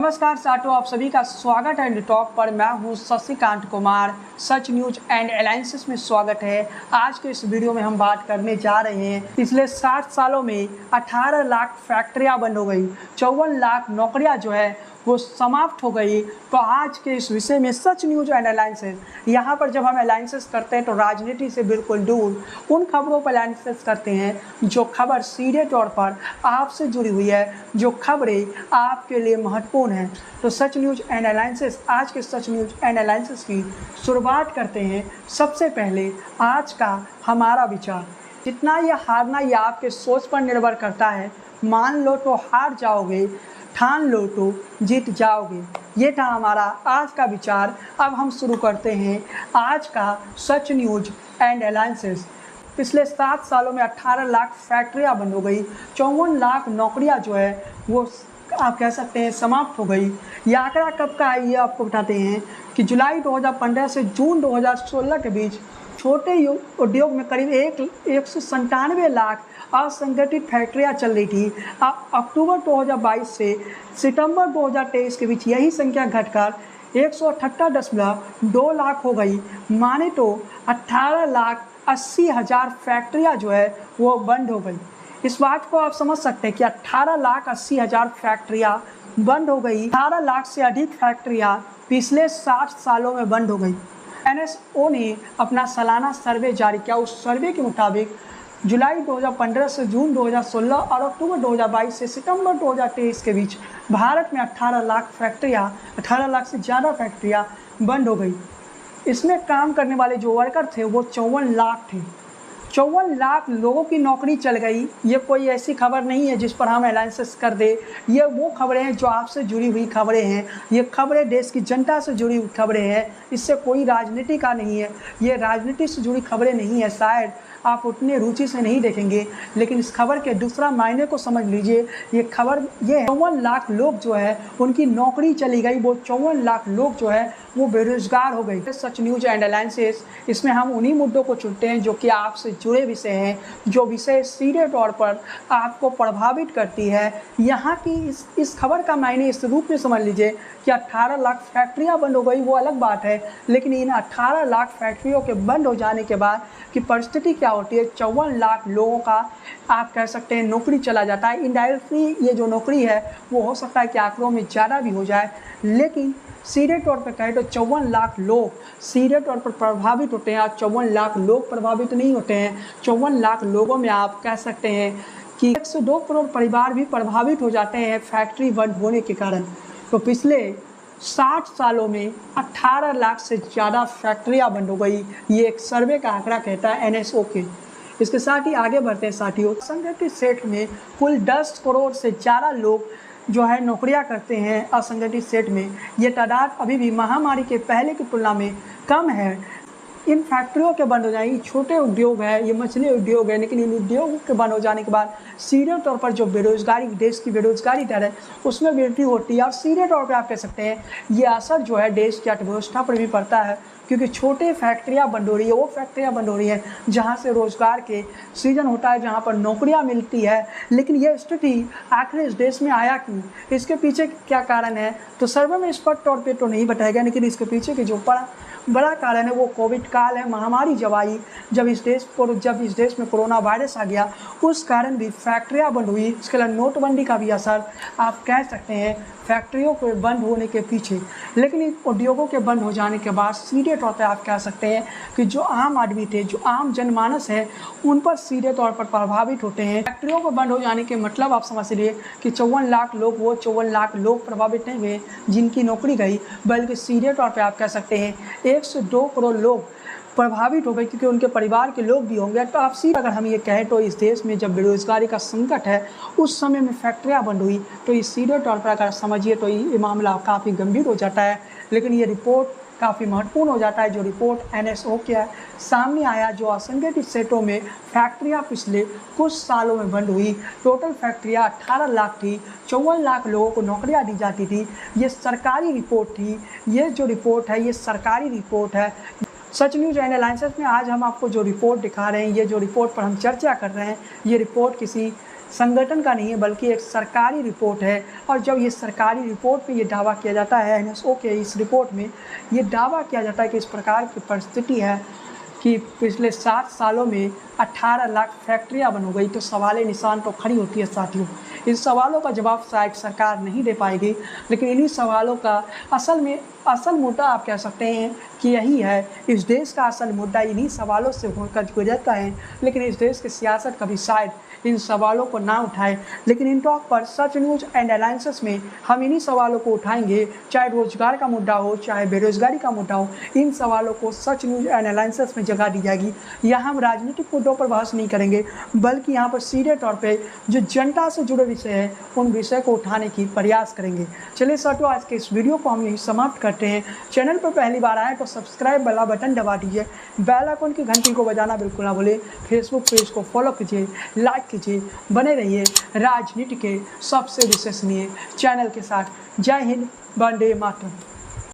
नमस्कार साथियों, आप सभी का स्वागत है इंडी टॉक पर। मैं हूं शशिकांत कुमार। सच न्यूज एंड अलायंसेस में स्वागत है। आज के इस वीडियो में हम बात करने जा रहे हैं पिछले 60 सालों में 18 लाख फैक्ट्रियां बंद हो गई, 54 लाख नौकरियां जो है वो समाप्त हो गई। तो आज के इस विषय में सच न्यूज एंड अलायंसेस, यहाँ पर जब हम अलायंसेस करते हैं तो राजनीति से बिल्कुल दूर उन खबरों पर अलायंसेस करते हैं जो खबर सीधे तौर पर आपसे जुड़ी हुई है, जो खबरें आपके लिए महत्वपूर्ण हैं। तो सच न्यूज एंड अलायंसेस, आज के सच न्यूज एंड अलायंसेस की शुरुआत करते हैं। सबसे पहले आज का हमारा विचार, जितना ये हारना ये आपके सोच पर निर्भर करता है। मान लो तो हार जाओगे, ठान लो तो जीत जाओगे। ये था हमारा आज का विचार। अब हम शुरू करते हैं आज का सच न्यूज एंड अलायंसेस। पिछले 7 सालों में 18 लाख फैक्ट्रियां बंद हो गई, 54 लाख नौकरियां जो है वो आप कह सकते हैं समाप्त हो गई। यह आंकड़ा कब का है ये आपको बताते हैं कि जुलाई 2015 से जून 2016 के बीच छोटे उद्योग में करीब 197 लाख असंगठित फैक्ट्रियां चल रही थी। अक्टूबर 2022 से सितंबर 2023 के बीच यही संख्या घटकर 178.2 लाख हो गई। माने तो 18,80,000 फैक्ट्रियां जो है वो बंद हो गई। इस बात को आप समझ सकते हैं कि 18,80,000 फैक्ट्रियां बंद हो गई। 18 लाख से अधिक फैक्ट्रियां पिछले 60 सालों में बंद हो गई। एनएसओ ने अपना सालाना सर्वे जारी किया। उस सर्वे के मुताबिक जुलाई 2015 से जून 2016 और अक्टूबर 2022 से सितंबर 2023 के बीच भारत में 18 लाख से ज़्यादा फैक्ट्रियां बंद हो गई। इसमें काम करने वाले जो वर्कर थे वो 54 लाख थे। 54 लाख लोगों की नौकरी चल गई। ये कोई ऐसी खबर नहीं है जिस पर हम अलायंसेस कर दे। ये वो खबरें हैं जो आपसे जुड़ी हुई खबरें हैं। ये खबरें देश की जनता से जुड़ी हुई खबरें हैं। इससे कोई राजनीति का नहीं है। ये राजनीति से जुड़ी खबरें नहीं है। शायद आप उतने रुचि से नहीं देखेंगे, लेकिन इस खबर के दूसरा मायने को समझ लीजिए। ये खबर ये है 54 लाख लोग जो है उनकी नौकरी चली गई। वो 54 लाख लोग जो है वो बेरोजगार हो गए। सच न्यूज एंड अलायंसेस, इसमें हम उन्हीं मुद्दों को चुनते हैं जो कि आपसे जुड़े विषय हैं, जो विषय सीधे तौर पर आपको प्रभावित करती है। यहाँ की इस खबर का मायने इस रूप में समझ लीजिए कि 18 लाख फैक्ट्रियाँ बंद हो गई वो अलग बात है, लेकिन इन 18 लाख फैक्ट्रियों के बंद हो जाने के बाद की परिस्थिति क्या होती है। 54 लाख लोगों का आप कह सकते हैं नौकरी चला जाता है। इनडायरेक्टली ये जो नौकरी है वो हो सकता है कि आंकड़ों में ज़्यादा भी हो जाए, लेकिन सीधे तौर पर कहें तो 54 लाख लोग सीधे तौर पर प्रभावित होते हैं। 54 लाख लोग प्रभावित नहीं होते हैं। 54 लाख लोगों में आप कह सकते हैं कि 102 करोड़ परिवार भी प्रभावित हो जाते हैं फैक्ट्री बंद होने के कारण। तो पिछले 60 सालों में 18 लाख से ज़्यादा फैक्ट्रियां बंद हो गई। ये एक सर्वे का आंकड़ा कहता है एनएसओ के। इसके साथ ही आगे बढ़ते हैं साथियों। असंगठित क्षेत्र में कुल 10 करोड़ से ज़्यादा लोग जो है नौकरियां करते हैं असंगठित क्षेत्र में। ये तादाद अभी भी महामारी के पहले की तुलना में कम है। इन फैक्ट्रियों के बंद हो जाएंगे। छोटे उद्योग है, ये मछली उद्योग है, लेकिन इन उद्योगों के बंद हो जाने के बाद सीधे तौर पर जो बेरोजगारी, देश की बेरोजगारी दर है उसमें वृद्धि होती है। और सीधे तौर पर आप कह सकते हैं ये असर जो है देश की अर्थव्यवस्था पर भी पड़ता है, क्योंकि छोटे फैक्ट्रियां बंद हो रही है। वो फैक्ट्रियां बंद हो रही हैं जहां से रोजगार के सृजन होता है, जहां पर नौकरियां मिलती है। लेकिन यह स्थिति आखिर इस देश में आया क्यों, इसके पीछे क्या कारण है, तो सर्वे में स्पष्ट तौर पे तो नहीं बताया गया, लेकिन इसके पीछे के जो बड़ा कारण है वो कोविड काल है। महामारी जब आई, जब इस देश में कोरोना वायरस आ गया, उस कारण भी फैक्ट्रियां बंद हुई। इसके अलावा नोटबंदी का भी असर आप कह सकते हैं फैक्ट्रियों के बंद होने के पीछे। लेकिन इन उद्योगों के बंद हो जाने के बाद सीधे तौर पर आप कह सकते हैं कि जो आम आदमी थे, जो आम जनमानस है, उन पर सीधे तौर पर प्रभावित होते हैं। फैक्ट्रियों को बंद हो जाने के मतलब आप समझ लीजिए कि 54 लाख लोग, वो 54 लाख लोग प्रभावित नहीं हुए जिनकी नौकरी गई, बल्कि सीधे तौर पर आप कह सकते हैं 102 करोड़ लोग प्रभावित हो गए, क्योंकि उनके परिवार के लोग भी होंगे। तो आप सीधे अगर हम ये कहें तो इस देश में जब बेरोजगारी का संकट है उस समय में फैक्ट्रियां बंद हुई, तो इस सीधे तौर पर अगर समझिए तो ये मामला काफ़ी गंभीर हो जाता है। लेकिन ये रिपोर्ट काफ़ी महत्वपूर्ण हो जाता है, जो रिपोर्ट एनएसओ के सामने आया, जो असंगठित क्षेत्रों में फैक्ट्रियां पिछले कुछ सालों में बंद हुई। टोटल फैक्ट्रियां 18 लाख थी, 54 लाख लोगों को नौकरियां दी जाती थी। ये सरकारी रिपोर्ट थी। ये जो रिपोर्ट है ये सरकारी रिपोर्ट है। सच न्यूज एंड अलायंसेस में आज हम आपको जो रिपोर्ट दिखा रहे हैं, ये जो रिपोर्ट पर हम चर्चा कर रहे हैं, ये रिपोर्ट किसी संगठन का नहीं है बल्कि एक सरकारी रिपोर्ट है। और जब ये सरकारी रिपोर्ट में ये दावा किया जाता है NSO के इस रिपोर्ट में ये दावा किया जाता है कि इस प्रकार की परिस्थिति है कि पिछले 60 सालों में 18 लाख फैक्ट्रियां बन हो गई, तो सवाल निशान तो खड़ी होती है साथियों। इन सवालों का जवाब शायद सरकार नहीं दे पाएगी, लेकिन इन्हीं सवालों का असल मुद्दा आप कह सकते हैं कि यही है। इस देश का असल मुद्दा इन्हीं सवालों से होकर गुजरता है, लेकिन इस देश की सियासत कभी शायद इन सवालों को ना उठाए। लेकिन इन टॉक पर सच न्यूज़ एंड एनालिसिस में हम इन्हीं सवालों को उठाएंगे, चाहे रोजगार का मुद्दा हो, चाहे बेरोजगारी का मुद्दा हो। इन सवालों को सच न्यूज़ एंड एनालिसिस में जगह दी जाएगी। यहाँ हम राजनीतिक मुद्दों पर बहस नहीं करेंगे, बल्कि यहाँ पर सीधे तौर पे जो जनता से जुड़े विषय है उन विषय को उठाने की प्रयास करेंगे। चलिए साथियों, आज के इस वीडियो को हम यही समाप्त करते हैं। चैनल पर पहली बार आए तो सब्सक्राइब वाला बटन दबा दीजिए, बेल आइकन की घंटी को बजाना बिल्कुल ना भूलिए। फेसबुक पेज को फॉलो कीजिए, लाइक कीजिए, बने रहिए राजनीति के सबसे विश्वसनीय चैनल के साथ। जय हिंद, वंदे मातरम।